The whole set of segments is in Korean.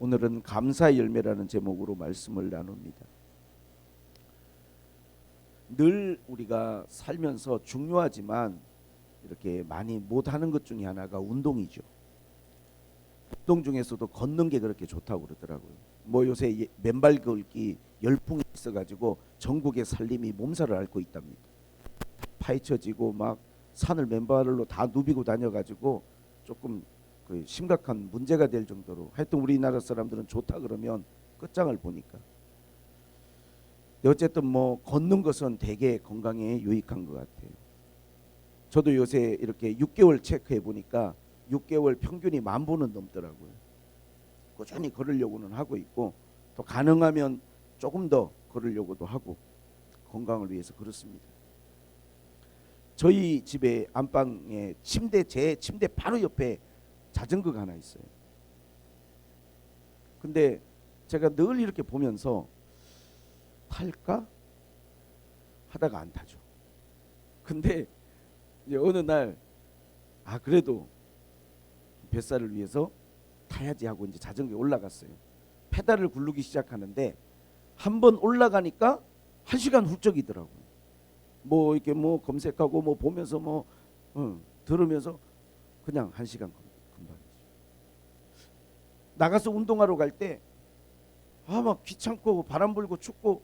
오늘은 감사의 열매라는 제목으로 말씀을 나눕니다. 늘 우리가 살면서 중요하지만 이렇게 많이 못하는 것 중에 하나가 운동이죠. 운동 중에서도 걷는 게 그렇게 좋다고 그러더라고요. 뭐 요새 맨발 걷기 열풍이 있어가지고 전국의 살림이 몸살을 앓고 있답니다. 파헤쳐지고 막 산을 맨발로 다 누비고 다녀가지고 조금 그 심각한 문제가 될 정도로, 하여튼 우리나라 사람들은 좋다 그러면 끝장을 보니까. 어쨌든 뭐 걷는 것은 되게 건강에 유익한 것 같아요. 저도 요새 이렇게 6개월 체크해 보니까 6개월 평균이 10,000보는 넘더라고요. 꾸준히 걸으려고는 하고 있고, 또 가능하면 조금 더 걸으려고도 하고, 건강을 위해서 그렇습니다. 저희 집에 안방에 제 침대 바로 옆에 자전거가 하나 있어요. 근데 제가 늘 이렇게 보면서 탈까 하다가 안 타죠. 근데 이제 어느 날 그래도 뱃살을 위해서 타야지 하고 이제 자전거에 올라갔어요. 페달을 굴르기 시작하는데 한번 올라가니까 1시간 훌쩍이더라고요. 뭐 이렇게 뭐 검색하고 뭐 보면서 뭐 들으면서 그냥 1시간 금방. 나가서 운동하러 갈 때 막 귀찮고 바람 불고 춥고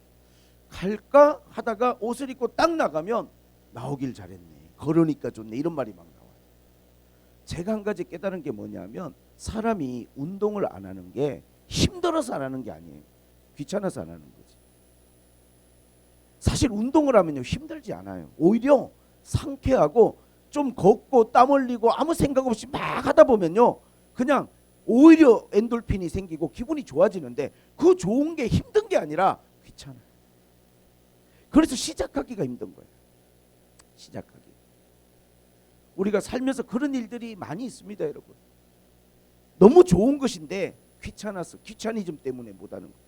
갈까 하다가 옷을 입고 딱 나가면 나오길 잘했네, 걸으니까 좋네, 이런 말이 막 나와요. 제가 한 가지 깨달은 게 뭐냐면, 사람이 운동을 안 하는 게 힘들어서 안 하는 게 아니에요. 귀찮아서 안 하는 거지. 사실 운동을 하면요 힘들지 않아요. 오히려 상쾌하고, 좀 걷고 땀 흘리고 아무 생각 없이 막 하다 보면요 그냥 오히려 엔돌핀이 생기고 기분이 좋아지는데, 그 좋은 게 힘든 게 아니라 귀찮아요. 그래서 시작하기가 힘든 거예요. 시작하기. 우리가 살면서 그런 일들이 많이 있습니다, 여러분. 너무 좋은 것인데 귀찮아서, 귀차니즘 때문에 못하는 거죠.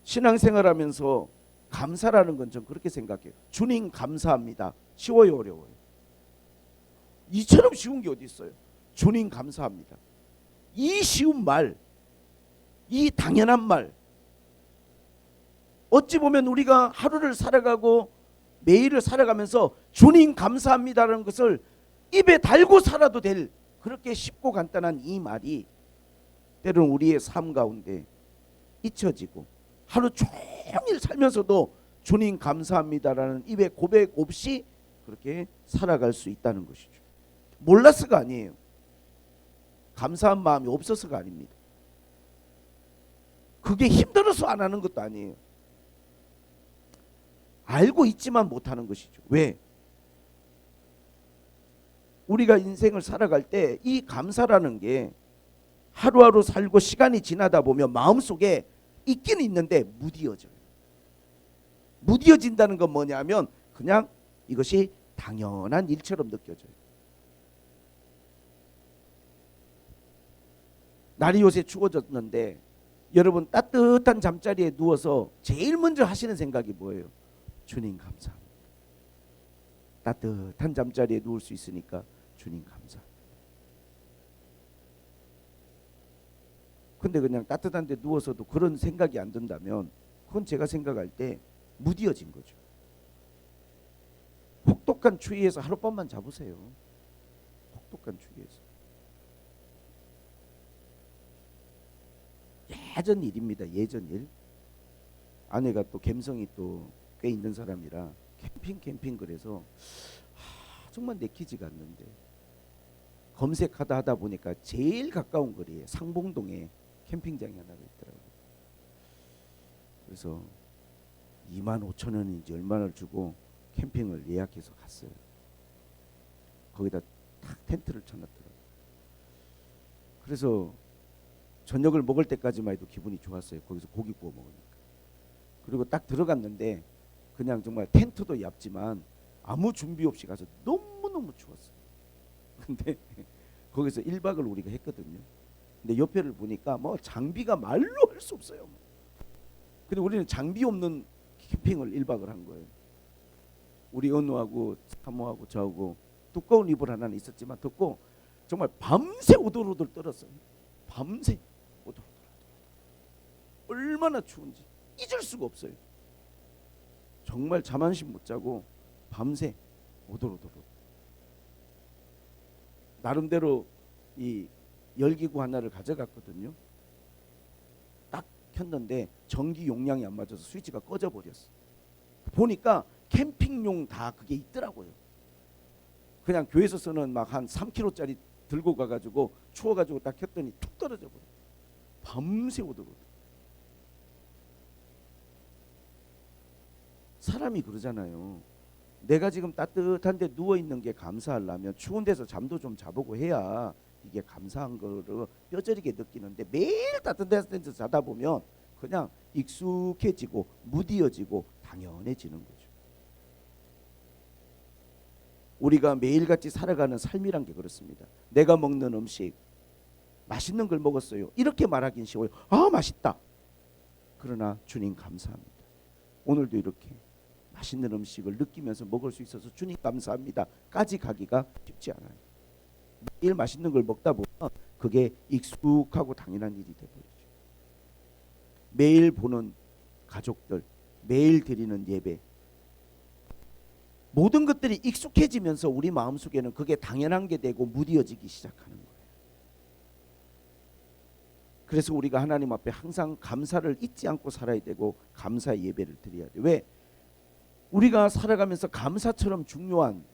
신앙생활하면서 감사라는 건 전 그렇게 생각해요. 주님 감사합니다. 쉬워요, 어려워요? 이처럼 쉬운 게 어디 있어요? 주님 감사합니다. 이 쉬운 말, 이 당연한 말, 어찌 보면 우리가 하루를 살아가고 매일을 살아가면서 주님 감사합니다라는 것을 입에 달고 살아도 될 그렇게 쉽고 간단한 이 말이 때로는 우리의 삶 가운데 잊혀지고, 하루 종일 살면서도 주님 감사합니다라는 입에 고백 없이 그렇게 살아갈 수 있다는 것이죠. 몰라서가 아니에요. 감사한 마음이 없어서가 아닙니다. 그게 힘들어서 안 하는 것도 아니에요. 알고 있지만 못하는 것이죠. 왜? 우리가 인생을 살아갈 때 이 감사라는 게 하루하루 살고 시간이 지나다 보면 마음속에 있긴 있는데 무뎌져요. 무뎌진다는 건 뭐냐면 그냥 이것이 당연한 일처럼 느껴져요. 날이 요새 추워졌는데 여러분 따뜻한 잠자리에 누워서 제일 먼저 하시는 생각이 뭐예요? 주님 감사합니다. 따뜻한 잠자리에 누울 수 있으니까 주님 감사합니다. 근데 그냥 따뜻한 데 누워서도 그런 생각이 안 든다면 그건 제가 생각할 때 무뎌진 거죠. 혹독한 추위에서 하룻밤만 자보세요. 혹독한 추위에서. 예전 일입니다. 예전 일. 아내가 또 감성이 또 꽤 있는 사람이라 캠핑 그래서 정말 내키지가 않는데 검색하다 하다 보니까 제일 가까운 거리에 상봉동에 캠핑장이 하나가 있더라고요. 그래서 25,000원인지 얼마를 주고 캠핑을 예약해서 갔어요. 거기다 탁 텐트를 쳐놨더라고요. 그래서 저녁을 먹을 때까지만 해도 기분이 좋았어요. 거기서 고기 구워 먹으니까. 그리고 딱 들어갔는데 그냥 정말 텐트도 얇지만 아무 준비 없이 가서 너무너무 추웠어요. 근데 거기서 1박을 우리가 했거든요. 근데 옆에를 보니까 뭐 장비가 말로 할 수 없어요. 근데 우리는 장비 없는 캠핑을 1박을 한 거예요. 우리 은우하고 사모하고 저하고 두꺼운 이불 하나는 있었지만 덥고 정말 밤새 오돌오돌 떨었어요. 밤새 오도로도로. 얼마나 추운지 잊을 수가 없어요. 정말 잠 한숨 못 자고 밤새 오도로도로. 나름대로 이 열기구 하나를 가져갔거든요. 딱 켰는데 전기 용량이 안 맞아서 스위치가 꺼져 버렸어. 보니까 캠핑용 다 그게 있더라고요. 그냥 교회에서 쓰는 막 한 3kg짜리 들고 가가지고 추워가지고 딱 켰더니 툭 떨어져 버려. 밤새 오도록. 사람이 그러잖아요. 내가 지금 따뜻한데 누워 있는 게 감사하려면 추운 데서 잠도 좀 자보고 해야 이게 감사한 거를 뼈저리게 느끼는데, 매일 따뜻한 데서 자다 보면 그냥 익숙해지고 무디어지고 당연해지는 거죠. 우리가 매일같이 살아가는 삶이란 게 그렇습니다. 내가 먹는 음식, 맛있는 걸 먹었어요. 이렇게 말하긴 쉬워요. 아, 맛있다. 그러나 주님 감사합니다. 오늘도 이렇게 맛있는 음식을 느끼면서 먹을 수 있어서 주님 감사합니다 까지 가기가 쉽지 않아요. 매일 맛있는 걸 먹다 보면 그게 익숙하고 당연한 일이 되버리죠. 매일 보는 가족들, 매일 드리는 예배, 모든 것들이 익숙해지면서 우리 마음속에는 그게 당연한 게 되고 무디어지기 시작하는 거예요. 그래서 우리가 하나님 앞에 항상 감사를 잊지 않고 살아야 되고 감사의 예배를 드려야 돼요. 왜? 우리가 살아가면서 감사처럼 중요한,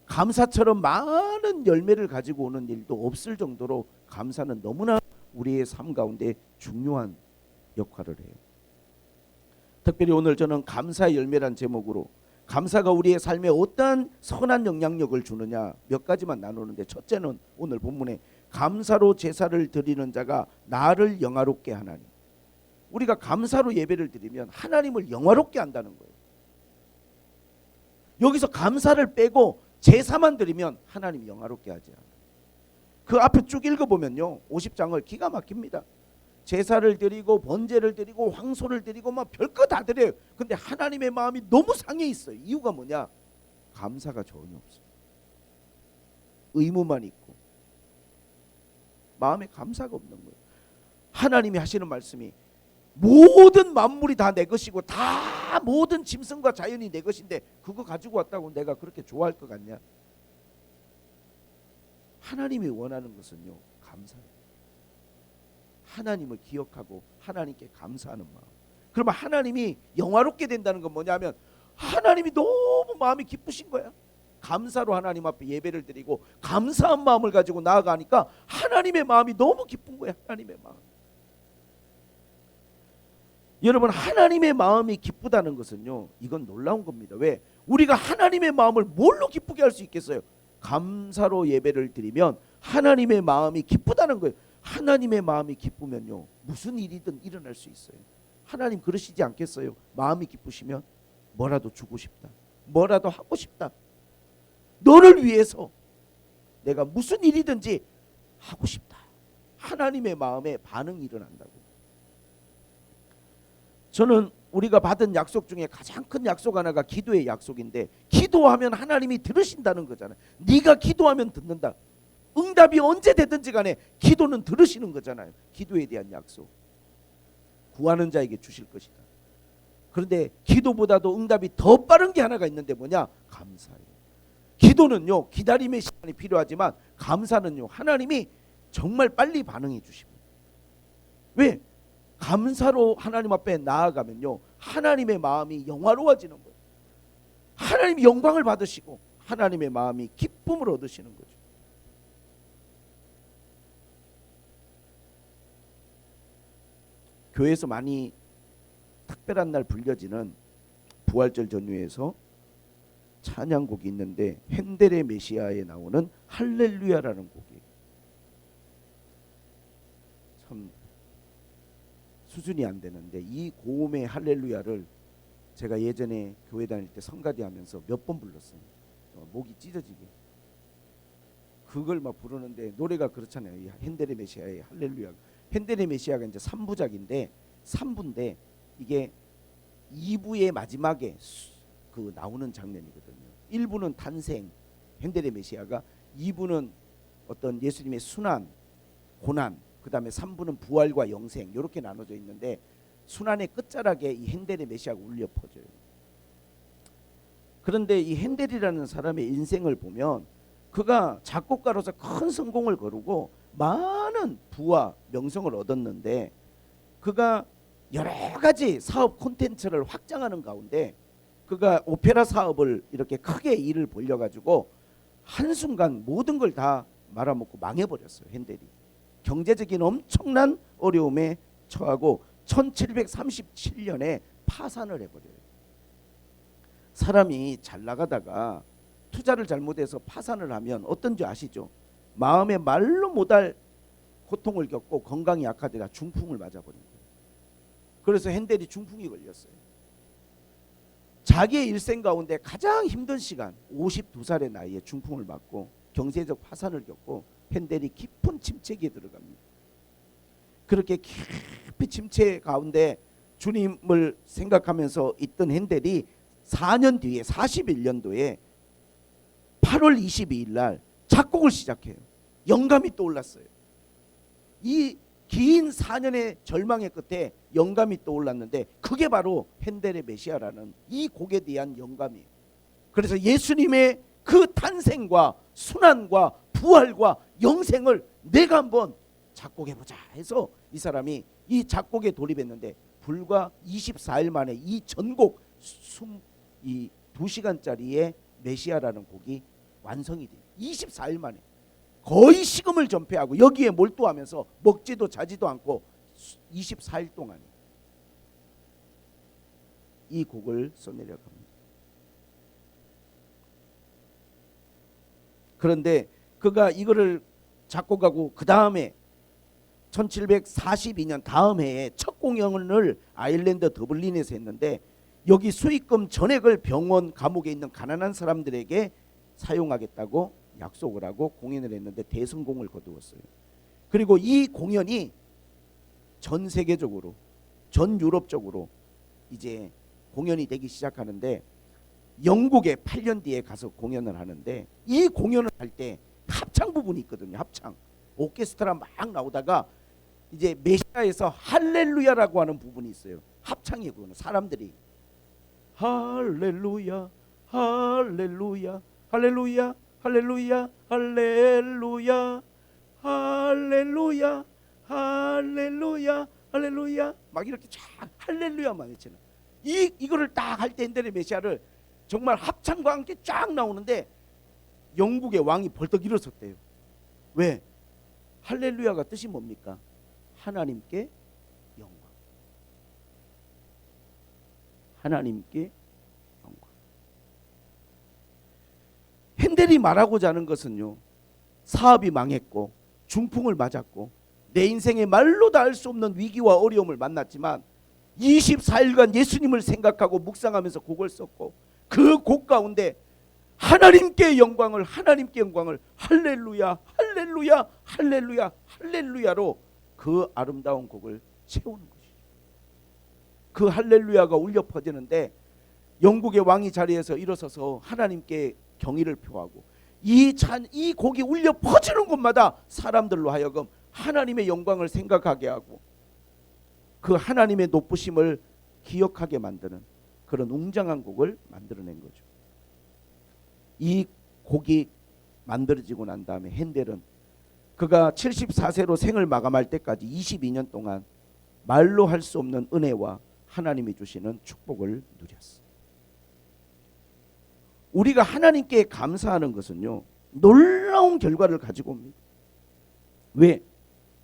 감사처럼 많은 열매를 가지고 오는 일도 없을 정도로 감사는 너무나 우리의 삶 가운데 중요한 역할을 해요. 특별히 오늘 저는 감사의 열매란 제목으로 감사가 우리의 삶에 어떤 선한 영향력을 주느냐 몇 가지만 나누는데, 첫째는 오늘 본문에 감사로 제사를 드리는 자가 나를 영화롭게 하나니. 우리가 감사로 예배를 드리면 하나님을 영화롭게 한다는 거예요. 여기서 감사를 빼고 제사만 드리면 하나님 영화롭게 하지 않아요. 그 앞에 쭉 읽어보면요, 50장을 기가 막힙니다. 제사를 드리고 번제를 드리고 황소를 드리고 막 별거 다 드려요. 근데 하나님의 마음이 너무 상해 있어요. 이유가 뭐냐? 감사가 전혀 없어요. 의무만 있고 마음에 감사가 없는 거예요. 하나님이 하시는 말씀이 모든 만물이 다 내 것이고 다 모든 짐승과 자연이 내 것인데 그거 가지고 왔다고 내가 그렇게 좋아할 것 같냐? 하나님이 원하는 것은요, 감사예요. 하나님을 기억하고 하나님께 감사하는 마음. 그러면 하나님이 영화롭게 된다는 건 뭐냐면 하나님이 너무 마음이 기쁘신 거야. 감사로 하나님 앞에 예배를 드리고 감사한 마음을 가지고 나아가니까 하나님의 마음이 너무 기쁜 거야. 하나님의 마음. 여러분, 하나님의 마음이 기쁘다는 것은요, 이건 놀라운 겁니다. 왜? 우리가 하나님의 마음을 뭘로 기쁘게 할 수 있겠어요? 감사로 예배를 드리면 하나님의 마음이 기쁘다는 거예요. 하나님의 마음이 기쁘면요, 무슨 일이든 일어날 수 있어요. 하나님 그러시지 않겠어요? 마음이 기쁘시면 뭐라도 주고 싶다, 뭐라도 하고 싶다, 너를 위해서 내가 무슨 일이든지 하고 싶다. 하나님의 마음에 반응이 일어난다고. 저는 우리가 받은 약속 중에 가장 큰 약속 하나가 기도의 약속인데, 기도하면 하나님이 들으신다는 거잖아요. 네가 기도하면 듣는다. 응답이 언제 되든지 간에 기도는 들으시는 거잖아요. 기도에 대한 약속. 구하는 자에게 주실 것이다. 그런데 기도보다도 응답이 더 빠른 게 하나가 있는데 뭐냐? 감사예요. 기도는요, 기다림의 시간이 필요하지만 감사는요, 하나님이 정말 빨리 반응해 주십니다. 왜? 감사로 하나님 앞에 나아가면요, 하나님의 마음이 영화로워지는 거예요. 하나님이 영광을 받으시고 하나님의 마음이 기쁨을 얻으시는 거죠. 교회에서 많이 특별한 날 불려지는 부활절 전후에서 찬양곡이 있는데 핸델의 메시아에 나오는 할렐루야라는 곡이에요. 참 수준이 안 되는데 이 고음의 할렐루야를 제가 예전에 교회 다닐 때 성가대 하면서 몇 번 불렀어요. 목이 찢어지게. 그걸 막 부르는데 노래가 그렇잖아요. 이 핸델의 메시아의 할렐루야. 핸델의 메시아가 이제 3부작인데 3부인데 이게 2부의 마지막에 그 나오는 장면이거든요. 1부는 탄생 핸델의 메시아가, 2부는 어떤 예수님의 순환, 고난, 그 다음에 3부는 부활과 영생 이렇게 나눠져 있는데 순환의 끝자락에 이 핸델의 메시아가 울려 퍼져요. 그런데 이 핸델이라는 사람의 인생을 보면 그가 작곡가로서 큰 성공을 거두고 많은 부와 명성을 얻었는데 그가 여러 가지 사업 콘텐츠를 확장하는 가운데 그가 오페라 사업을 이렇게 크게 일을 벌려가지고 한순간 모든 걸 다 말아먹고 망해버렸어요. 핸델이 경제적인 엄청난 어려움에 처하고 1737년에 파산을 해버려요. 사람이 잘 나가다가 투자를 잘못해서 파산을 하면 어떤지 아시죠? 마음에 말로 못할 고통을 겪고 건강이 약화되다 중풍을 맞아버린 거예요. 그래서 핸델이 중풍이 걸렸어요. 자기의 일생 가운데 가장 힘든 시간 52살의 나이에 중풍을 맞고 경제적 파산을 겪고 핸델이 깊은 침체기에 들어갑니다. 그렇게 깊이 침체 가운데 주님을 생각하면서 있던 핸델이 4년 뒤에 41년도에 8월 22일 날 작곡을 시작해요. 영감이 떠올랐어요. 이 긴 4년의 절망의 끝에 영감이 떠올랐는데 그게 바로 핸델의 메시아라는 이 곡에 대한 영감이에요. 그래서 예수님의 그 탄생과 순환과 부활과 영생을 내가 한번 작곡해보자 해서 이 사람이 이 작곡에 돌입했는데 불과 24일 만에 이 전곡 이 2시간짜리의 메시아라는 곡이 완성이 돼요. 24일 만에 거의 식음을 전폐하고 여기에 몰두하면서 먹지도 자지도 않고 24일 동안 이 곡을 써내려갑니다. 그런데 그가 이거를 작곡하고 그 다음에 1742년 다음 해에 첫 공연을 아일랜드 더블린에서 했는데 여기 수익금 전액을 병원 감옥에 있는 가난한 사람들에게 사용하겠다고 약속을 하고 공연을 했는데 대성공을 거두었어요. 그리고 이 공연이 전 세계적으로 전 유럽적으로 이제 공연이 되기 시작하는데 영국에 8년 뒤에 가서 공연을 하는데 이 공연을 할 때 합창 부분이 있거든요. 합창 오케스트라 막 나오다가 이제 메시아에서 할렐루야라고 하는 부분이 있어요. 합창이 그거는 사람들이 할렐루야 할렐루야 할렐루야 할렐루야 할렐루야 할렐루야 할렐루야 할렐루야 막 이렇게 쫙 할렐루야만 외치는 이거를 딱 할 때 핸델의 메시아를 정말 합창과 함께 쫙 나오는데 영국의 왕이 벌떡 일어섰대요. 왜? 할렐루야가 뜻이 뭡니까? 하나님께 영광. 하나님께 영광. 핸델이 말하고자 하는 것은요, 사업이 망했고 중풍을 맞았고 내 인생에 말로 다 할 수 없는 위기와 어려움을 만났지만 24일간 예수님을 생각하고 묵상하면서 곡을 썼고 그 곡 가운데 하나님께 영광을 할렐루야 할렐루야 할렐루야 할렐루야로 그 아름다운 곡을 채우는 것이죠. 그 할렐루야가 울려 퍼지는데 영국의 왕이 자리에서 일어서서 하나님께 경의를 표하고 이 곡이 울려 퍼지는 곳마다 사람들로 하여금 하나님의 영광을 생각하게 하고 그 하나님의 높으심을 기억하게 만드는 그런 웅장한 곡을 만들어낸 거죠. 이 곡이 만들어지고 난 다음에 핸델은 그가 74세로 생을 마감할 때까지 22년 동안 말로 할 수 없는 은혜와 하나님이 주시는 축복을 누렸어요. 우리가 하나님께 감사하는 것은요, 놀라운 결과를 가지고 옵니다. 왜?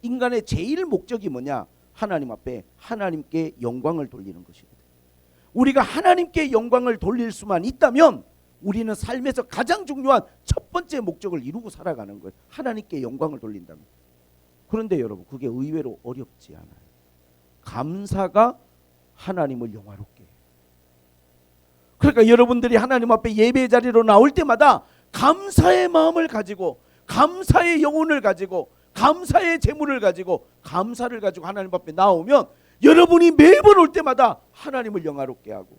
인간의 제일 목적이 뭐냐? 하나님 앞에 하나님께 영광을 돌리는 것이거든요. 우리가 하나님께 영광을 돌릴 수만 있다면 우리는 삶에서 가장 중요한 첫 번째 목적을 이루고 살아가는 거예요. 하나님께 영광을 돌린다면. 그런데 여러분, 그게 의외로 어렵지 않아요. 감사가 하나님을 영화롭게 해요. 그러니까 여러분들이 하나님 앞에 예배 자리로 나올 때마다 감사의 마음을 가지고, 감사의 영혼을 가지고, 감사의 재물을 가지고, 감사를 가지고 하나님 앞에 나오면 여러분이 매번 올 때마다 하나님을 영화롭게 하고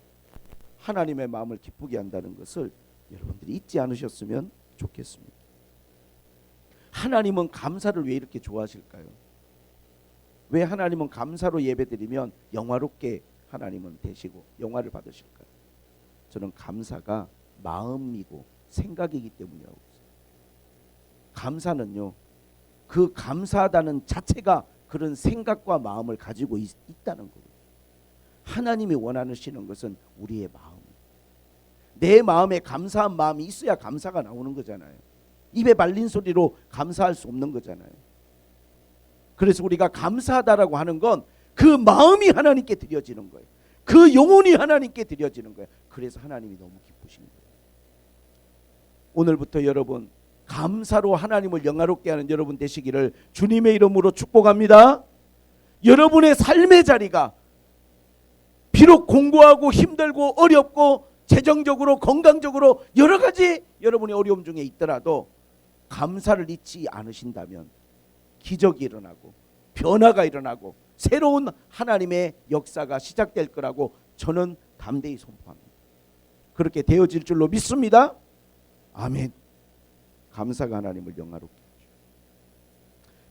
하나님의 마음을 기쁘게 한다는 것을 여러분들이 잊지 않으셨으면 좋겠습니다. 하나님은 감사를 왜 이렇게 좋아하실까요? 왜 하나님은 감사로 예배드리면 영화롭게 하나님은 되시고 영화를 받으실까요? 저는 감사가 마음이고 생각이기 때문이라고 했어요. 감사는요, 그 감사하다는 자체가 그런 생각과 마음을 가지고 있다는 거예요. 하나님이 원하시는 것은 우리의 마음. 내 마음에 감사한 마음이 있어야 감사가 나오는 거잖아요. 입에 발린 소리로 감사할 수 없는 거잖아요. 그래서 우리가 감사하다라고 하는 건 그 마음이 하나님께 드려지는 거예요. 그 영혼이 하나님께 드려지는 거예요. 그래서 하나님이 너무 기쁘신 거예요. 오늘부터 여러분 감사로 하나님을 영화롭게 하는 여러분 되시기를 주님의 이름으로 축복합니다. 여러분의 삶의 자리가 비록 공부하고 힘들고 어렵고 재정적으로 건강적으로 여러 가지 여러분의 어려움 중에 있더라도 감사를 잊지 않으신다면 기적이 일어나고 변화가 일어나고 새로운 하나님의 역사가 시작될 거라고 저는 담대히 선포합니다. 그렇게 되어질 줄로 믿습니다. 아멘. 감사가 하나님을 영화롭게 하죠.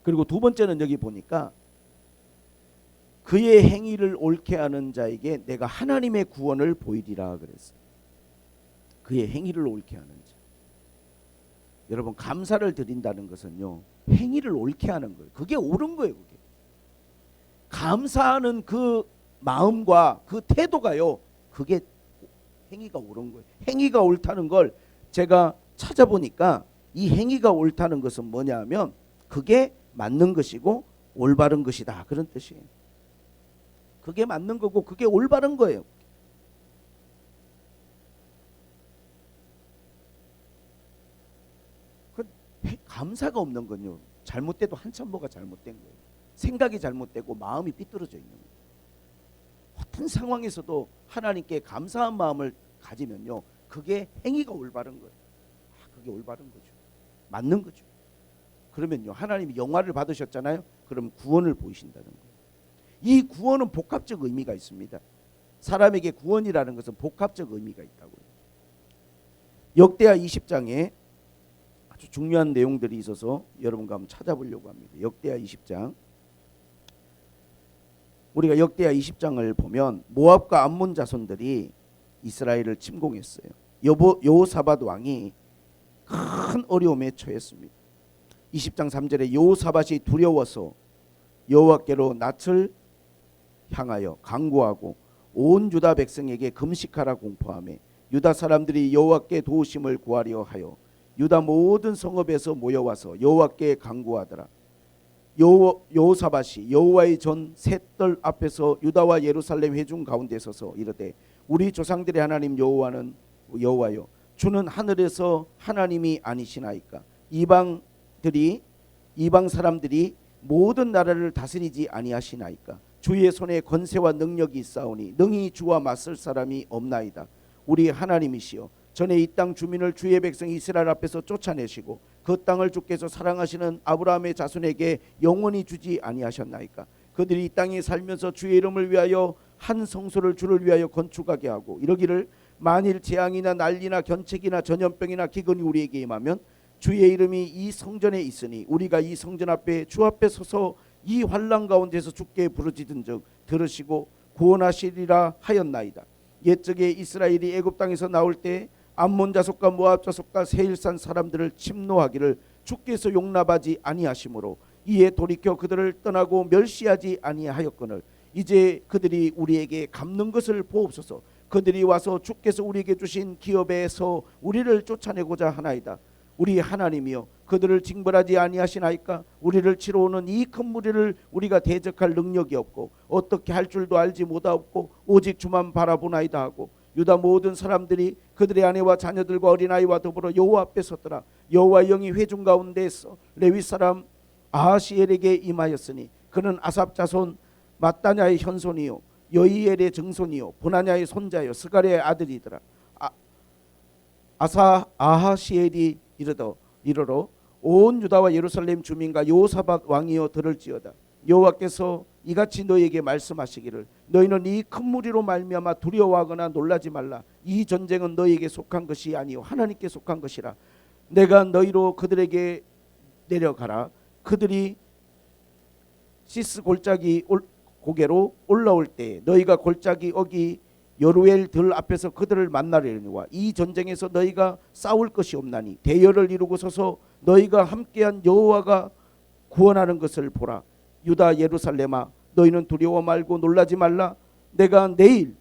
그리고 두 번째는 여기 보니까 그의 행위를 옳게 하는 자에게 내가 하나님의 구원을 보이리라 그랬어요. 그의 행위를 옳게 하는 자. 여러분 감사를 드린다는 것은요, 행위를 옳게 하는 거예요. 그게 옳은 거예요. 그게. 감사하는 그 마음과 그 태도가요, 그게 행위가 옳은 거예요. 행위가 옳다는 걸 제가 찾아보니까 이 행위가 옳다는 것은 뭐냐 하면 그게 맞는 것이고 올바른 것이다, 그런 뜻이에요. 그게 맞는 거고 그게 올바른 거예요. 감사가 없는 건요, 잘못돼도 한참 뭐가 잘못된 거예요. 생각이 잘못되고 마음이 삐뚤어져 있는 거예요. 어떤 상황에서도 하나님께 감사한 마음을 가지면요, 그게 행위가 올바른 거예요. 그게 올바른 거죠. 맞는 거죠. 그러면요, 하나님이 영화를 받으셨잖아요. 그럼 구원을 보이신다는 거예요. 이 구원은 복합적 의미가 있습니다. 사람에게 구원이라는 것은 복합적 의미가 있다고요. 역대하 20장에 아주 중요한 내용들이 있어서 여러분과 한번 찾아보려고 합니다. 역대하 20장. 우리가 역대하 20장을 보면 모압과 암몬 자손들이 이스라엘을 침공했어요. 여호사밧 왕이 큰 어려움에 처했습니다. 20장 3절에 여호사밧이 두려워서 여호와께로 낯을 향하여 간구하고 온 유다 백성에게 금식하라 공포하며 유다 사람들이 여호와께 도우심을 구하려 하여 유다 모든 성읍에서 모여와서 여호와께 간구하더라. 여호사밧이 여호와의 전 셋들 앞에서 유다와 예루살렘 회중 가운데 서서 이르되 우리 조상들의 하나님 여호와여, 주는 하늘에서 하나님이 아니시나이까? 이방 사람들이 모든 나라를 다스리지 아니하시나이까? 주의 손에 권세와 능력이 있사오니 능히 주와 맞설 사람이 없나이다. 우리 하나님이시여, 전에 이 땅 주민을 주의 백성 이스라엘 앞에서 쫓아내시고 그 땅을 주께서 사랑하시는 아브라함의 자손에게 영원히 주지 아니하셨나이까? 그들이 이 땅에 살면서 주의 이름을 위하여 한 성소를 주를 위하여 건축하게 하고 이러기를 만일 재앙이나 난리나 견책이나 전염병이나 기근이 우리에게 임하면 주의 이름이 이 성전에 있으니 우리가 이 성전 앞에 주 앞에 서서 이 환난 가운데서 주께 부르짖은즉 들으시고 구원하시리라 하였나이다. 옛적에 이스라엘이 애굽 땅에서 나올 때 암몬 자손과 모압 자손과 세일산 사람들을 침노하기를 주께서 용납하지 아니하시므로 이에 돌이켜 그들을 떠나고 멸시하지 아니하였거늘 이제 그들이 우리에게 갚는 것을 보옵소서. 그들이 와서 주께서 우리에게 주신 기업에서 우리를 쫓아내고자 하나이다. 우리 하나님이여, 그들을 징벌하지 아니하시나이까? 우리를 치러 오는 이 큰 무리를 우리가 대적할 능력이 없고 어떻게 할 줄도 알지 못하옵고 오직 주만 바라보나이다 하고 유다 모든 사람들이 그들의 아내와 자녀들과 어린아이와 더불어 여호와 앞에 섰더라. 여호와의 영이 회중 가운데에서 레위 사람 아하시엘에게 임하였으니 그는 아삽 자손 마따냐의 현손이요 여이엘의 증손이요 보나냐의 손자요 스가랴의 아들이더라. 아하시엘이 이르러 온 유다와 예루살렘 주민과 여호사밧 왕이여 들을지어다. 여호와께서 이같이 너희에게 말씀하시기를 너희는 이 큰 무리로 말미암아 두려워하거나 놀라지 말라. 이 전쟁은 너희에게 속한 것이 아니요 하나님께 속한 것이라. 내가 너희로 그들에게 내려가라. 그들이 시스 골짜기 고개로 올라올 때 너희가 골짜기 어기 여루엘 들 앞에서 그들을 만나려니와 이 전쟁에서 너희가 싸울 것이 없나니 대열을 이루고 서서 너희가 함께한 여호와가 구원하는 것을 보라. 유다 예루살렘아 너희는 두려워 말고 놀라지 말라. 내가 내일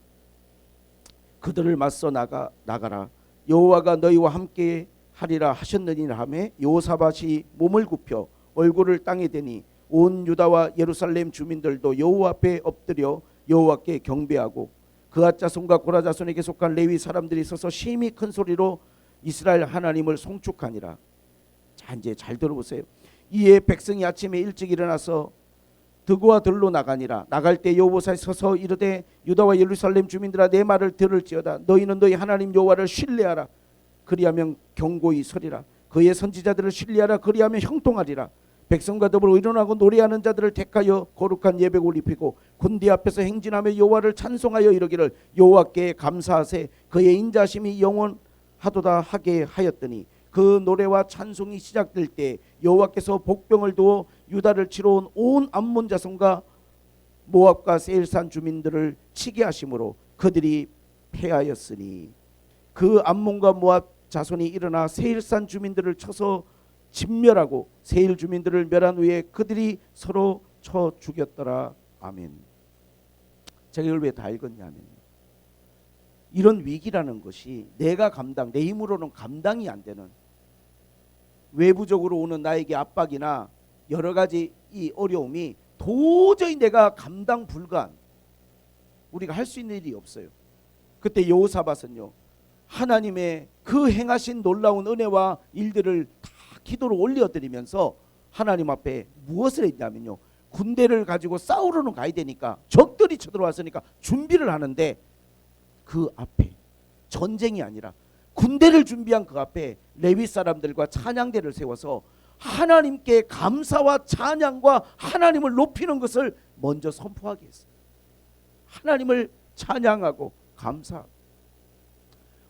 그들을 맞서 나가라. 여호와가 너희와 함께 하리라 하셨느니라 하매 여호사밧이 몸을 굽혀 얼굴을 땅에 대니 온 유다와 예루살렘 주민들도 여호와 앞에 엎드려 여호와께 경배하고 그앗 자손과 고라 자손에게 속한 레위 사람들이 서서 심히 큰 소리로 이스라엘 하나님을 송축하니라. 자, 이제 잘 들어보세요. 이에 백성이 아침에 일찍 일어나서 드고와 들로 나가니라. 나갈 때 여호와에 서서 이르되 유다와 예루살렘 주민들아 내 말을 들을지어다. 너희는 너희 하나님 여호와를 신뢰하라. 그리하면 경고히 서리라. 그의 선지자들을 신뢰하라. 그리하면 형통하리라. 백성과 더불어 일어나고 노래하는 자들을 택하여 거룩한 예배를 입히고 군대 앞에서 행진하며 여호와를 찬송하여 이르기를 여호와께 감사하세 그의 인자심이 영원하도다 하게 하였더니 그 노래와 찬송이 시작될 때 여호와께서 복병을 두어 유다를 치러 온 암몬 자손과 모압과 세일산 주민들을 치게 하심으로 그들이 패하였으니 그 암몬과 모압 자손이 일어나 세일산 주민들을 쳐서 진멸하고 세일 주민들을 멸한 후에 그들이 서로 쳐 죽였더라. 아멘. 제가 이걸 왜 다 읽었냐면 이런 위기라는 것이 내가 내 힘으로는 감당이 안 되는 외부적으로 오는 나에게 압박이나 여러 가지 이 어려움이 도저히 내가 감당 불가한 우리가 할 수 있는 일이 없어요. 그때 여호사밧은요 하나님의 그 행하신 놀라운 은혜와 일들을 다 기도로 올려드리면서 하나님 앞에 무엇을 했냐면요 군대를 가지고 싸우러는 가야 되니까 적들이 쳐들어왔으니까 준비를 하는데 그 앞에 전쟁이 아니라 군대를 준비한 그 앞에 레위 사람들과 찬양대를 세워서 하나님께 감사와 찬양과 하나님을 높이는 것을 먼저 선포하게 했어요. 하나님을 찬양하고 감사하고.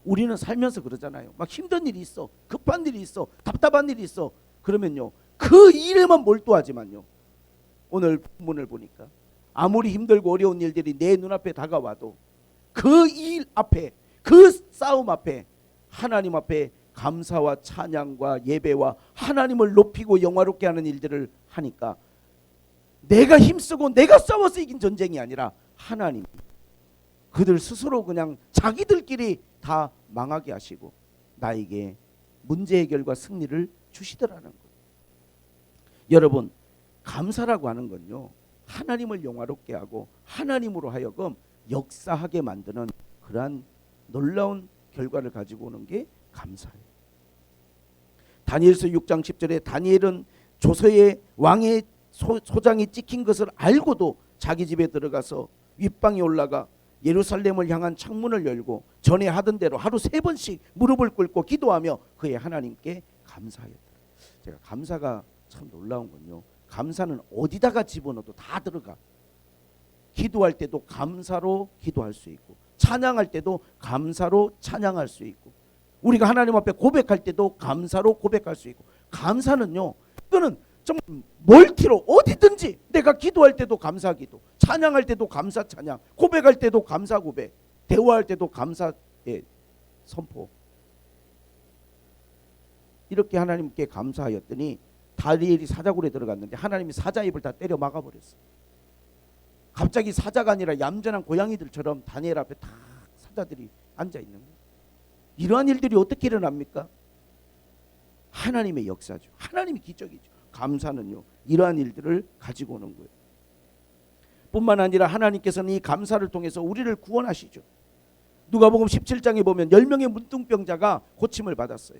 우리는 살면서 그러잖아요. 막 힘든 일이 있어, 급한 일이 있어, 답답한 일이 있어. 그러면요 그 일에만 몰두하지만요 오늘 본문을 보니까 아무리 힘들고 어려운 일들이 내 눈앞에 다가와도 그 일 앞에 그 싸움 앞에 하나님 앞에 감사와 찬양과 예배와 하나님을 높이고 영화롭게 하는 일들을 하니까 내가 힘쓰고 내가 싸워서 이긴 전쟁이 아니라 하나님 그들 스스로 그냥 자기들끼리 다 망하게 하시고 나에게 문제 해결과 승리를 주시더라는 거예요. 여러분 감사라고 하는 건요 하나님을 영화롭게 하고 하나님으로 하여금 역사하게 만드는 그러한 놀라운 결과를 가지고 오는 게 감사예요. 다니엘서 6장 10절에 다니엘은 조서의 왕의 소장이 찍힌 것을 알고도 자기 집에 들어가서 윗방에 올라가 예루살렘을 향한 창문을 열고 전에 하던 대로 하루 3번씩 무릎을 꿇고 기도하며 그의 하나님께 감사하였다. 제가 감사가 참 놀라운 건요 감사는 어디다가 집어넣어도 다 들어가. 기도할 때도 감사로 기도할 수 있고 찬양할 때도 감사로 찬양할 수 있고 우리가 하나님 앞에 고백할 때도 감사로 고백할 수 있고 감사는요 이거는 좀 멀티로 어디든지 내가 기도할 때도 감사 기도 찬양할 때도 감사 찬양 고백할 때도 감사 고백 대화할 때도 감사의 선포 이렇게 하나님께 감사하였더니 다니엘이 사자굴에 들어갔는데 하나님이 사자 입을 다 때려 막아버렸어요. 갑자기 사자가 아니라 얌전한 고양이들처럼 다니엘 앞에 다 사자들이 앉아있는 거예요. 이러한 일들이 어떻게 일어납니까? 하나님의 역사죠. 하나님의 기적이죠. 감사는요 이러한 일들을 가지고 오는 거예요. 뿐만 아니라 하나님께서는 이 감사를 통해서 우리를 구원하시죠. 누가복음 17장에 보면 10명의 문둥병자가 고침을 받았어요.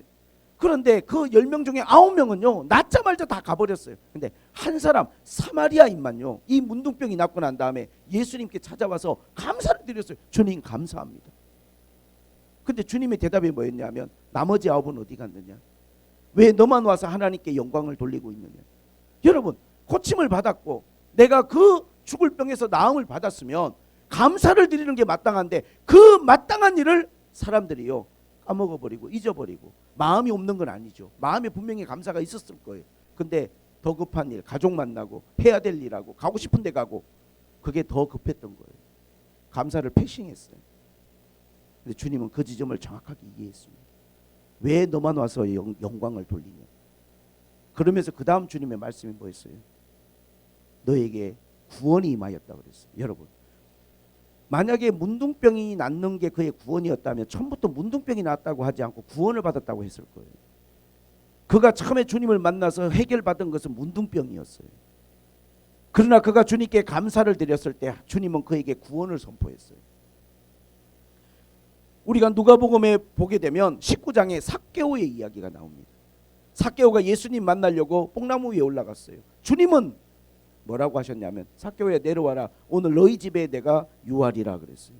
그런데 그 10명 중에 9명은요 낫자마자 다 가버렸어요. 근데 한 사람 사마리아인만요 이 문둥병이 낫고 난 다음에 예수님께 찾아와서 감사를 드렸어요. 주님 감사합니다. 근데 주님의 대답이 뭐였냐면 나머지 9은 어디 갔느냐? 왜 너만 와서 하나님께 영광을 돌리고 있느냐? 여러분 고침을 받았고 내가 그 죽을 병에서 나음을 받았으면 감사를 드리는 게 마땅한데 그 마땅한 일을 사람들이요 까먹어버리고 잊어버리고 마음이 없는 건 아니죠. 마음에 분명히 감사가 있었을 거예요. 근데 더 급한 일, 가족 만나고 해야 될 일하고 가고 싶은 데 가고, 그게 더 급했던 거예요. 감사를 패싱했어요. 근데 주님은 그 지점을 정확하게 이해했습니다. 왜 너만 와서 영광을 돌리냐. 그러면서 그 다음 주님의 말씀이 뭐였어요? 너에게 구원이 임하였다 그랬어요. 여러분, 만약에 문둥병이 낫는 게 그의 구원이었다면 처음부터 문둥병이 낫다고 하지 않고 구원을 받았다고 했을 거예요. 그가 처음에 주님을 만나서 해결받은 것은 문둥병이었어요. 그러나 그가 주님께 감사를 드렸을 때 주님은 그에게 구원을 선포했어요. 우리가 누가복음에 보게 되면 19장에 삭개오의 이야기가 나옵니다. 삭개오가 예수님 만나려고 뽕나무 위에 올라갔어요. 주님은 뭐라고 하셨냐면, 삭개오야 내려와라, 오늘 너희 집에 내가 유하리라 그랬어요.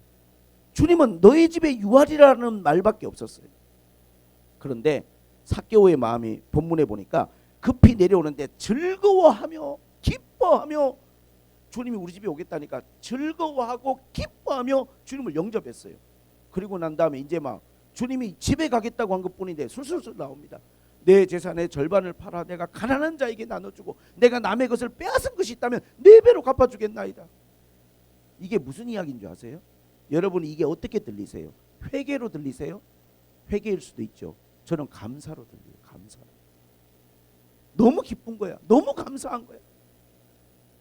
주님은 너희 집에 유하리라는 말밖에 없었어요. 그런데 삭개오의 마음이 본문에 보니까 급히 내려오는데 즐거워하며 기뻐하며, 주님이 우리 집에 오겠다니까 즐거워하고 기뻐하며 주님을 영접했어요. 그리고 난 다음에 이제 막 주님이 집에 가겠다고 한 것뿐인데 술술술 나옵니다. 내 재산의 절반을 팔아 내가 가난한 자에게 나눠주고 내가 남의 것을 빼앗은 것이 있다면 4배로 갚아주겠나이다. 이게 무슨 이야기인 줄 아세요? 여러분이 이게 어떻게 들리세요? 회개로 들리세요? 회개일 수도 있죠. 저는 감사로 들려요. 감사로. 너무 기쁜 거야. 너무 감사한 거야.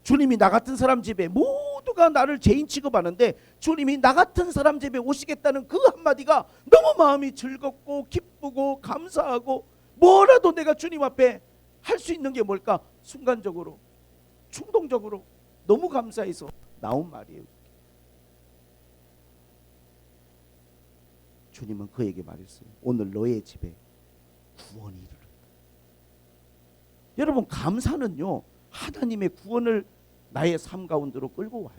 주님이 나 같은 사람 집에, 모두가 나를 죄인 취급하는데 주님이 나 같은 사람 집에 오시겠다는 그 한마디가 너무 마음이 즐겁고 기쁘고 감사하고, 뭐라도 내가 주님 앞에 할 수 있는 게 뭘까? 순간적으로, 충동적으로 너무 감사해서 나온 말이에요. 주님은 그에게 말했어요. 오늘 너의 집에 구원이 이르렀다. 여러분, 감사는요, 하나님의 구원을 나의 삶 가운데로 끌고 와요.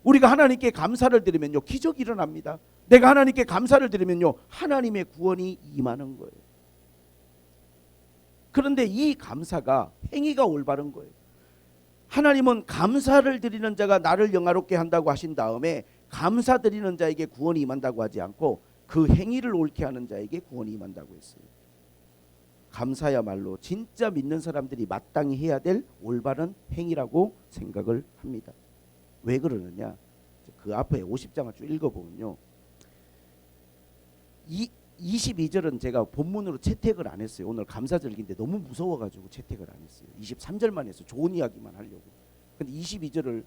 우리가 하나님께 감사를 드리면요, 기적이 일어납니다. 내가 하나님께 감사를 드리면요, 하나님의 구원이 임하는 거예요. 그런데 이 감사가 행위가 올바른 거예요. 하나님은 감사를 드리는 자가 나를 영화롭게 한다고 하신 다음에 감사 드리는 자에게 구원이 임한다고 하지 않고 그 행위를 옳게 하는 자에게 구원이 임한다고 했어요. 감사야말로 진짜 믿는 사람들이 마땅히 해야 될 올바른 행위라고 생각을 합니다. 왜 그러느냐? 그 앞에 50장을 쭉 읽어보면요, 22절은 제가 본문으로 채택을 안 했어요. 오늘 감사절기인데 너무 무서워가지고 채택을 안 했어요. 23절만 해서 좋은 이야기만 하려고. 근데 22절을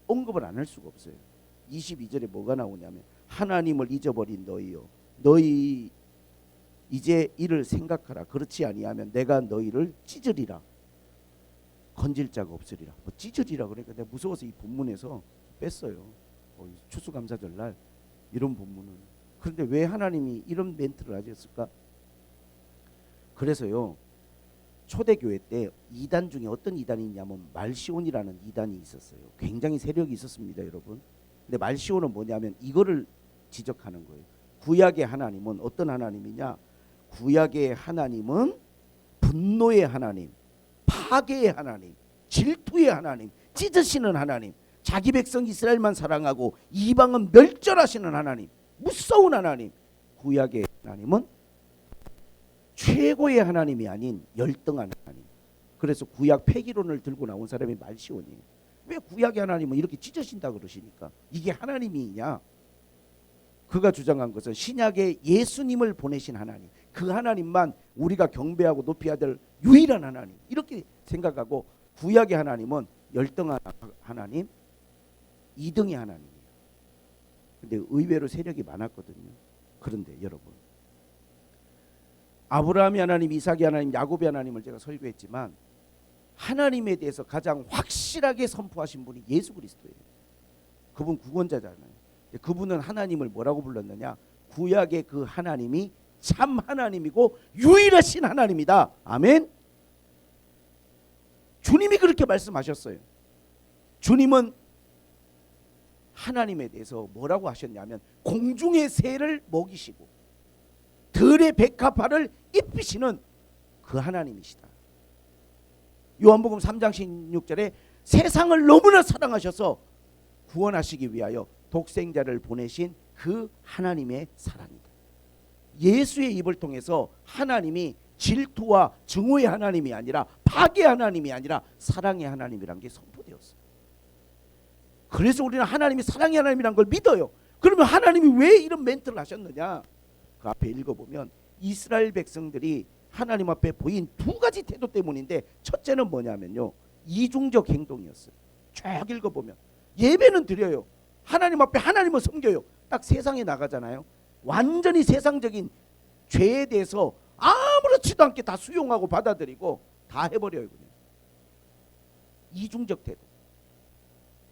언급을 안 할 수가 없어요. 22절에 뭐가 나오냐면, 하나님을 잊어버린 너희요, 너희 이제 이를 생각하라. 그렇지 아니하면 내가 너희를 찢으리라. 건질 자가 없으리라. 뭐 찢으리라 그러니까 내가 무서워서 이 본문에서 뺐어요. 추수감사절 날 이런 본문은. 그런데 왜 하나님이 이런 멘트를 하셨을까? 그래서요, 초대교회 때 이단 중에 어떤 이단이 있냐면 말시온이라는 이단이 있었어요. 굉장히 세력이 있었습니다, 여러분. 근데 말시온은 뭐냐면 이거를 지적하는 거예요. 구약의 하나님은 어떤 하나님이냐? 구약의 하나님은 분노의 하나님, 파괴의 하나님, 질투의 하나님, 찢으시는 하나님, 자기 백성 이스라엘만 사랑하고 이방은 멸절하시는 하나님, 무서운 하나님. 구약의 하나님은 최고의 하나님이 아닌 열등한 하나님. 그래서 구약 폐기론을 들고 나온 사람이 말시온이에요. 왜 구약의 하나님은 이렇게 찢으신다 그러시니까 이게 하나님이냐? 그가 주장한 것은 신약의 예수님을 보내신 하나님, 그 하나님만 우리가 경배하고 높여야 될 유일한 하나님, 이렇게 생각하고 구약의 하나님은 열등한 하나님, 이등의 하나님이에요. 근데 의외로 세력이 많았거든요. 그런데 여러분, 아브라함의 하나님, 이삭의 하나님, 야곱의 하나님을 제가 설교했지만 하나님에 대해서 가장 확실하게 선포하신 분이 예수 그리스도예요. 그분 구원자잖아요. 그분은 하나님을 뭐라고 불렀느냐? 구약의 그 하나님이 참 하나님이고 유일하신 하나님이다. 아멘. 주님이 그렇게 말씀하셨어요. 주님은 하나님에 대해서 뭐라고 하셨냐면 공중의 새를 먹이시고 들의 백합화를 입히시는 그 하나님이시다. 요한복음 3장 16절에 세상을 너무나 사랑하셔서 구원하시기 위하여 독생자를 보내신 그 하나님의 사랑이다. 예수의 입을 통해서 하나님이 질투와 증오의 하나님이 아니라 파괴의 하나님이 아니라 사랑의 하나님이란 게 선포되었어요. 그래서 우리는 하나님이 사랑의 하나님이란 걸 믿어요. 그러면 하나님이 왜 이런 멘트를 하셨느냐? 그 앞에 읽어보면 이스라엘 백성들이 하나님 앞에 보인 두 가지 태도 때문인데, 첫째는 뭐냐면요, 이중적 행동이었어요. 쭉 읽어보면 예배는 드려요. 하나님 앞에 하나님을 섬겨요. 딱 세상에 나가잖아요. 완전히 세상적인 죄에 대해서 아무렇지도 않게 다 수용하고 받아들이고 다 해버려요. 그냥 이중적 태도.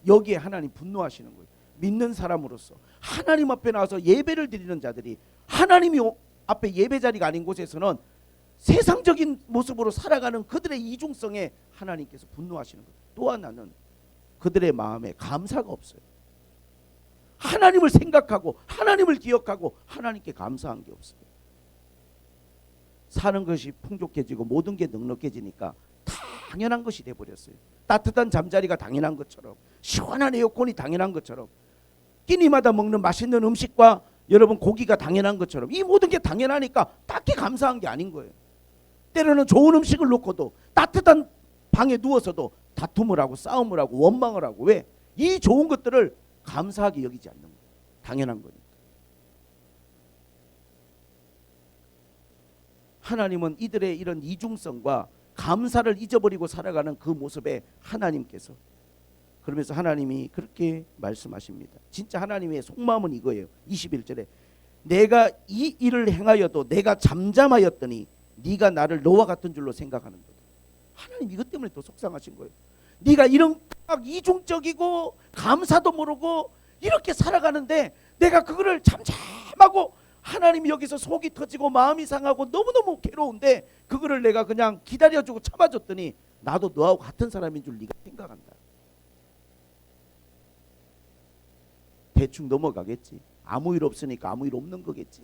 여기에 하나님 분노하시는 거예요. 믿는 사람으로서 하나님 앞에 나와서 예배를 드리는 자들이 하나님이 앞에 예배 자리가 아닌 곳에서는 세상적인 모습으로 살아가는 그들의 이중성에 하나님께서 분노하시는 거예요. 또 하나는 그들의 마음에 감사가 없어요. 하나님을 생각하고 하나님을 기억하고 하나님께 감사한 게 없어요. 사는 것이 풍족해지고 모든 게 넉넉해지니까 당연한 것이 돼버렸어요. 따뜻한 잠자리가 당연한 것처럼, 시원한 에어컨이 당연한 것처럼, 끼니마다 먹는 맛있는 음식과 여러분 고기가 당연한 것처럼, 이 모든 게 당연하니까 딱히 감사한 게 아닌 거예요. 때로는 좋은 음식을 놓고도 따뜻한 방에 누워서도 다툼을 하고 싸움을 하고 원망을 하고, 왜? 이 좋은 것들을 감사하게 여기지 않는 거예요. 당연한 거니까. 하나님은 이들의 이런 이중성과 감사를 잊어버리고 살아가는 그 모습에 하나님께서, 그러면서 하나님이 그렇게 말씀하십니다. 진짜 하나님의 속마음은 이거예요. 21절에 내가 이 일을 행하여도 내가 잠잠하였더니 네가 나를 너와 같은 줄로 생각하는 거다. 하나님 이것 때문에 더 속상하신 거예요. 네가 이런 막 이중적이고 감사도 모르고 이렇게 살아가는데 내가 그거를 잠잠하고, 하나님이 여기서 속이 터지고 마음이 상하고 너무너무 괴로운데 그거를 내가 그냥 기다려주고 참아줬더니 나도 너하고 같은 사람인 줄 네가 생각한다. 대충 넘어가겠지. 아무 일 없으니까 아무 일 없는 거겠지.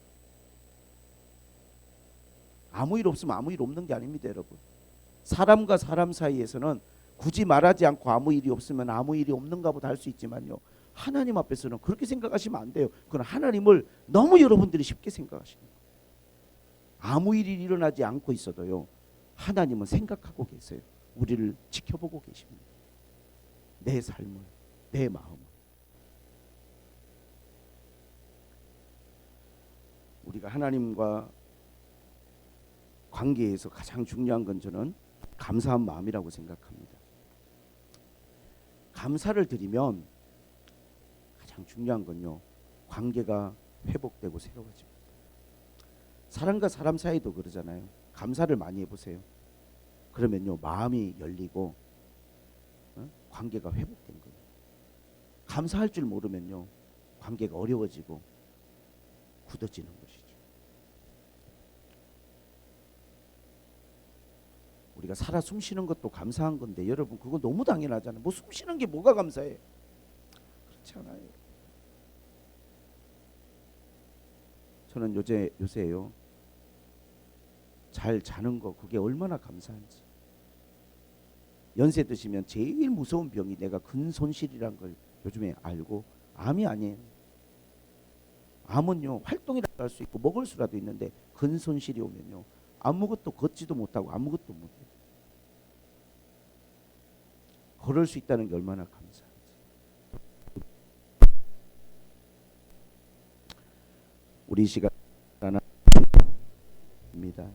아무 일 없으면 아무 일 없는 게 아닙니다, 여러분. 사람과 사람 사이에서는 굳이 말하지 않고 아무 일이 없으면 아무 일이 없는가 보다 할 수 있지만요, 하나님 앞에서는 그렇게 생각하시면 안 돼요. 그건 하나님을 너무 여러분들이 쉽게 생각하시는 거예요. 아무 일이 일어나지 않고 있어도요, 하나님은 생각하고 계세요. 우리를 지켜보고 계십니다. 내 삶을, 내 마음을. 우리가 하나님과 관계에서 가장 중요한 건 저는 감사한 마음이라고 생각합니다. 감사를 드리면 가장 중요한 건요, 관계가 회복되고 새로워집니다. 사람과 사람 사이도 그러잖아요. 감사를 많이 해보세요. 그러면요, 마음이 열리고 관계가 회복된 거예요. 감사할 줄 모르면요, 관계가 어려워지고 굳어지는 것이죠. 우리가 살아 숨쉬는 것도 감사한 건데 여러분, 그거 너무 당연하잖아요. 뭐 숨쉬는 게 뭐가 감사해? 그렇지 않아요. 저는 요새요, 잘 자는 거, 그게 얼마나 감사한지. 연세 드시면 제일 무서운 병이 내가 근손실이란 걸 요즘에 알고, 암이 아니에요. 암은요, 활동이라도 할 수 있고 먹을 수라도 있는데 근손실이 오면요, 아무것도 걷지도 못하고 아무것도 못해요. 걸을 수 있다는 게 얼마나 감사한지. 우리 시간 하나입니다.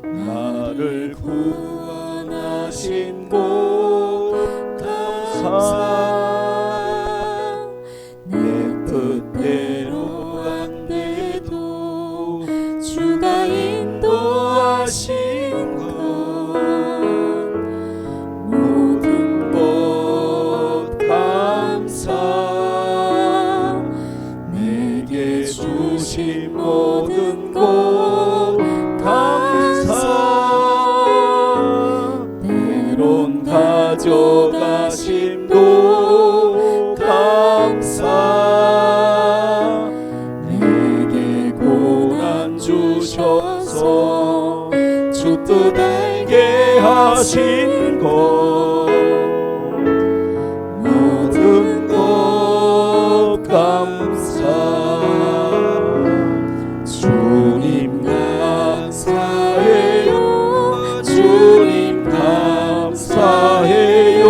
나를 구원하신 것 감사. 내 뜻대로 안 돼도 주가 인도하신 것 모든 것 감사. 내 가져가심도 감사. 내게 고난 주셔서 주 뜻 알게 하신 것 모든 것 감사. 주님 감사해요. 주님 감사해요.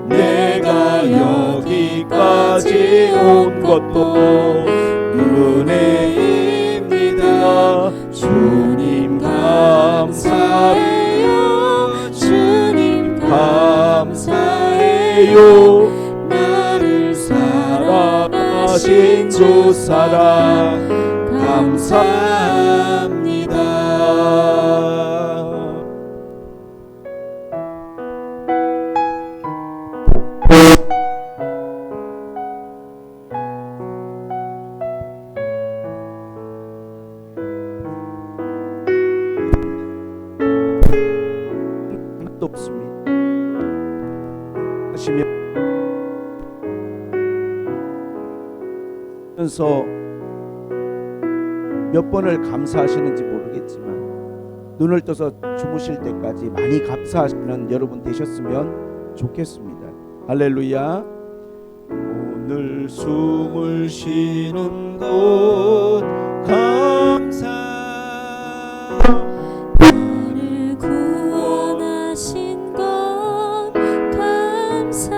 내가 여기까지 온 것도 은혜입니다. 주님 감사해요. 주님 감사해요. 나를 사랑하신 주 사랑 감사합니다. 하나도 없습니다. 하시면서 몇 번을 감사하시는지 모르겠지만 눈을 떠서 주무실 때까지 많이 감사하시는 여러분 되셨으면 좋겠습니다. 할렐루야. 오늘 숨을 쉬는 곳 감사. 나를 구원하신 것 감사.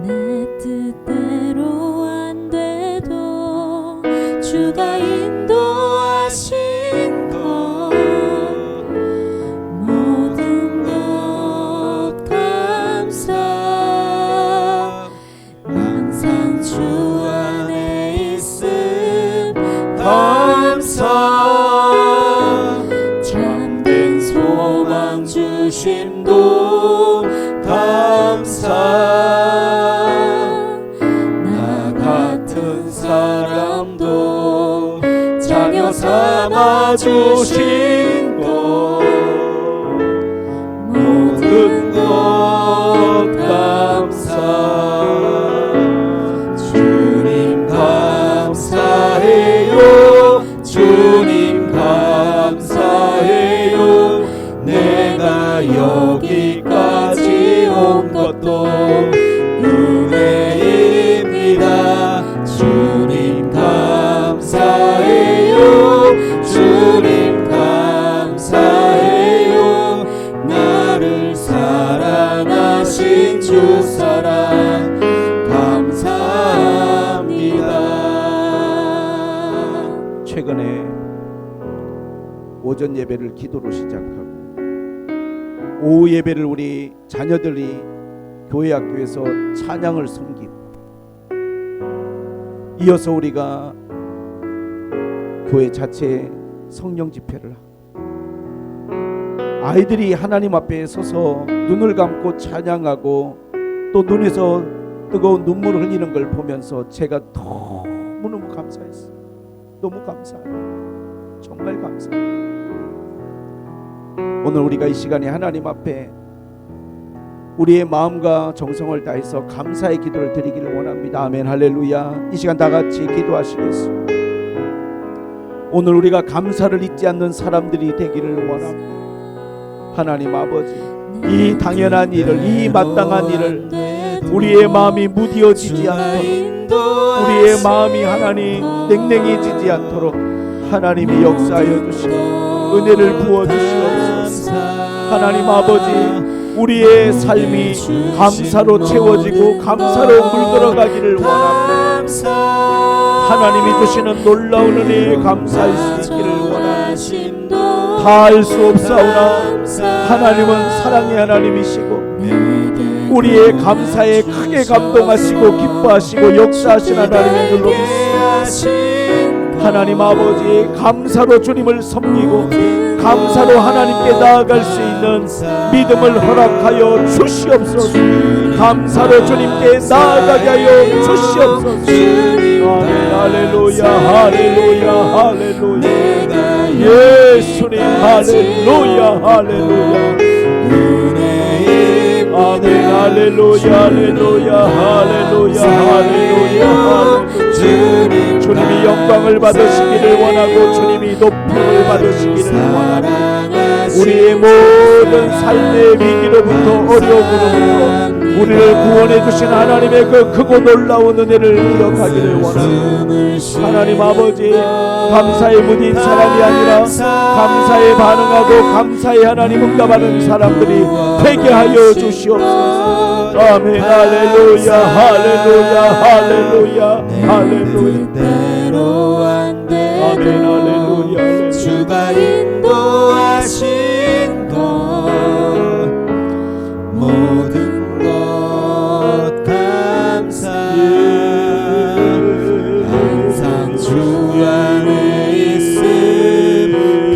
내 뜻대로 안 돼도 주가 인도하신 것 모든 것 감사. 항상 주 안에 있음 감사. 참된 소망 주심도 감사. 나 같은 사람도 자녀 삼아 주신 것 모든 것 감사. 주님 감사해요. 주님 감사해요. 내가 여기까지 온 것도 은혜입니다. 주님 감사해요. 주님 감사해요. 나를 사랑하신 주 사랑 감사합니다. 최근에 오전 예배를 기도로 시작하고 오후 예배를 우리 자녀들이 교회 학교에서 찬양을 섬기고 이어서 우리가 교회 자체에 성령 집회를 하고 아이들이 하나님 앞에 서서 눈을 감고 찬양하고 또 눈에서 뜨거운 눈물을 흘리는 걸 보면서 제가 너무너무 감사했어요. 너무 감사해요. 정말 감사해요. 오늘 우리가 이 시간에 하나님 앞에 우리의 마음과 정성을 다해서 감사의 기도를 드리기를 원합니다. 아멘. 할렐루야. 이 시간 다 같이 기도하시겠습니다. 오늘 우리가 감사를 잊지 않는 사람들이 되기를 원합니다. 하나님 아버지, 이 당연한 일을, 이 마땅한 일을 우리의 마음이 무디어지지 않도록, 우리의 마음이 하나님 냉랭해지지 않도록 하나님이 역사하여 주시고 은혜를 부어주시옵소서. 하나님 아버지, 우리의 삶이 감사로 채워지고 감사로 물들어가기를 원합니다. 하나님이 주시는 놀라운 은혜에 감사할 수 있기를 원합니다. 다 알 수 없사오나 하나님은 사랑의 하나님이시고 우리의 감사에 크게 감동하시고 기뻐하시고 역사하신 하나님의 줄로 믿습니다. 하나님 아버지, 감사로 주님을 섬기고 감사로 하나님께 나아갈 수 있는 믿음을 허락하여 주시옵소서. 감사로 주님께 나아가게 하여 주시옵소서. 할렐루야, 할렐루야, 할렐루야. 예수님, 할렐루야, 할렐루야. 할렐루야 할렐루야 할렐루야 할렐루야. 주님이 영광을 받으시기를 원하고 주님이 높임을 받으시기를 원하고 우리의 모든 삶의 위기로부터 어려움으로부터 우리를 구원해 주신 하나님의 그 크고 놀라운 은혜를 기억하기를 원하고 하나님 아버지 감사에 무딘 사람이 아니라 감사에 반응하고 감사에 하나님 응답하는 사람들이 되게 하여 주시옵소서. 아멘. 할렐루야 할렐루야 할렐루야 할렐루야. 아멘. 할렐루야. 주가 인도하신 것 모든 것 감사. 항상 주 안에 있음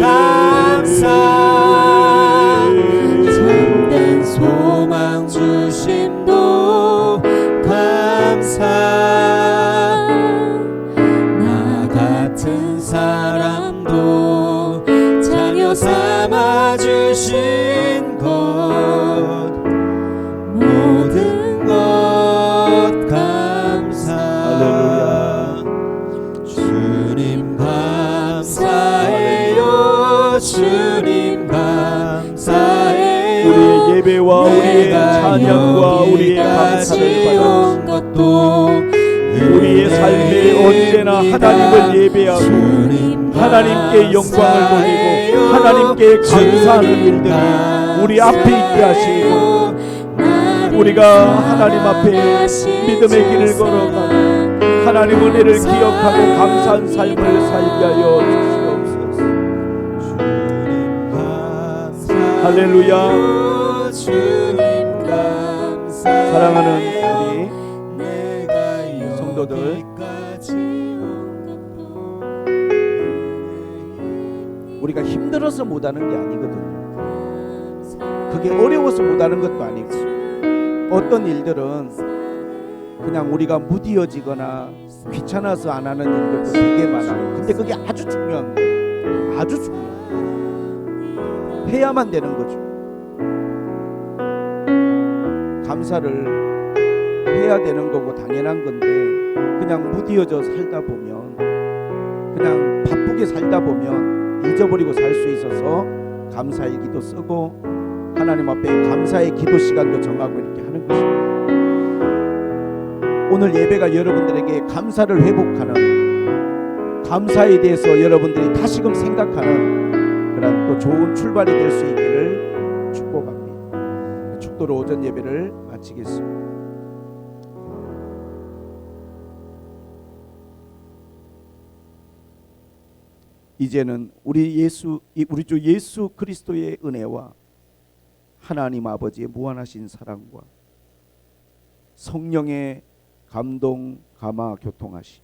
감사. 참된 소망 주심도 감사. 나 같은 사람도 자녀 삼아 주신 것 모든 것 감사. 할렐루야. 주님 감사해요. 주님 감사해요. 우리의 예배와 우리의 찬양과 우리의 감사를 받아 것도 우리의 삶에 언제나 하나님을 예배하고 하나님께 영광을 돌리고 하나님께 감사하는 일들이 우리 앞에 있게 하시고 우리가 하나님 앞에 믿음의 길을 걸어가고 하나님 은혜를 기억하고 감사한 삶을 살게 하여 주시옵소서. 할렐루야. 사랑하는 우리 성도들, 우리가 힘들어서 못하는 게 아니거든요. 그게 어려워서 못하는 것도 아니고 어떤 일들은 그냥 우리가 무디어지거나 귀찮아서 안 하는 일들도 되게 많아요. 근데 그게 아주 중요한 거예요. 아주 중요한 거예요. 해야만 되는 거죠. 감사를 해야 되는 거고 당연한 건데 그냥 무디어져 살다 보면 그냥 바쁘게 살다 보면 잊어버리고 살 수 있어서 감사일기도 쓰고 하나님 앞에 감사의 기도 시간도 정하고 이렇게 하는 것입니다. 오늘 예배가 여러분들에게 감사를 회복하는 감사에 대해서 여러분들이 다시금 생각하는 그런 또 좋은 출발이 될 수 있기를 축복합니다. 축도로 오전 예배를 마치겠습니다. 이제는 우리 주 예수 그리스도의 은혜와 하나님 아버지의 무한하신 사랑과 성령의 감동, 감화, 교통하심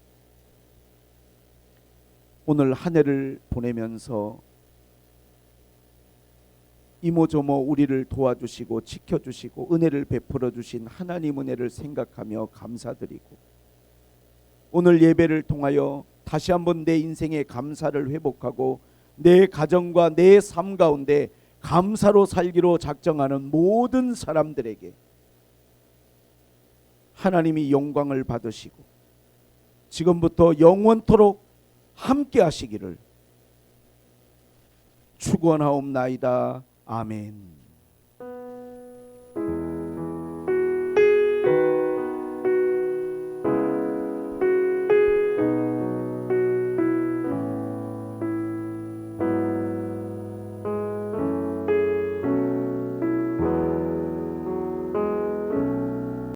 오늘 한 해를 보내면서 이모저모 우리를 도와주시고 지켜주시고 은혜를 베풀어 주신 하나님 은혜를 생각하며 감사드리고 오늘 예배를 통하여 다시 한번 내 인생의 감사를 회복하고 내 가정과 내 삶 가운데 감사로 살기로 작정하는 모든 사람들에게 하나님이 영광을 받으시고 지금부터 영원토록 함께 하시기를 축원하옵나이다. 아멘.